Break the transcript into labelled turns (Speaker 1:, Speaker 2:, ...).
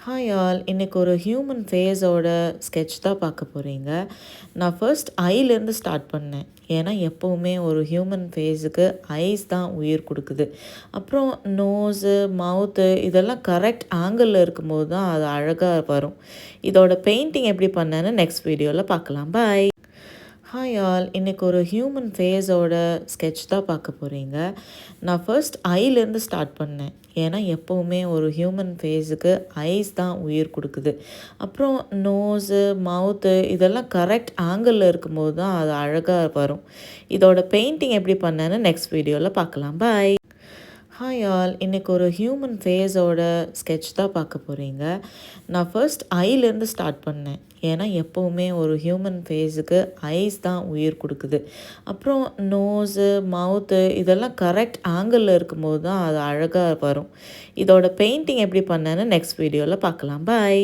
Speaker 1: Hi all, இன்னைக்கு ஒரு human ஃபேஸோட sketch தான் பார்க்க போகிறீங்க. நான் ஃபர்ஸ்ட் ஐலேருந்து ஸ்டார்ட் பண்ணேன். ஏன்னா எப்போவுமே ஒரு ஹியூமன் ஃபேஸுக்கு ஐஸ் தான் உயிர் கொடுக்குது. அப்புறம் நோஸு, மவுத்து இதெல்லாம் கரெக்ட் ஆங்கிளில் இருக்கும்போது தான் அது அழகாக வரும். இதோட பெயிண்டிங் எப்படி பண்ணேன்னு நெக்ஸ்ட் வீடியோவில் பார்க்கலாம். பாய். ஹாய் ஆல், இன்னைக்கு ஒரு ஹியூமன் ஃபேஸோட ஸ்கெட்ச் தான் பார்க்க போகிறீங்க. நான் ஃபர்ஸ்ட் ஐலேருந்து ஸ்டார்ட் பண்ணேன். ஏன்னா எப்போவுமே ஒரு ஹியூமன் ஃபேஸுக்கு ஐஸ் தான் உயிர் கொடுக்குது. அப்புறம் நோஸு, மவுத்து இதெல்லாம் கரெக்ட் ஆங்கிளில் இருக்கும்போது தான் அது அழகாக வரும். இதோட பெயிண்டிங் எப்படி பண்ணேன்னு நெக்ஸ்ட் வீடியோவில் பார்க்கலாம். பாய். ஹாய் ஆல், இன்னைக்கு ஒரு ஹியூமன் ஃபேஸோட ஸ்கெட்ச் தான் பார்க்க போகிறீங்க. நான் ஃபர்ஸ்ட் ஐலேருந்து ஸ்டார்ட் பண்ணேன். ஏன்னா எப்போவுமே ஒரு ஹியூமன் ஃபேஸுக்கு ஐஸ் தான் உயிர் கொடுக்குது. அப்புறம் நோஸு, மவுத்து இதெல்லாம் கரெக்ட் ஆங்கிளில் இருக்கும்போது தான் அது அழகாக வரும். இதோட பெயிண்டிங் எப்படி பண்ணேன்னு நெக்ஸ்ட் வீடியோவில் பார்க்கலாம். பாய்.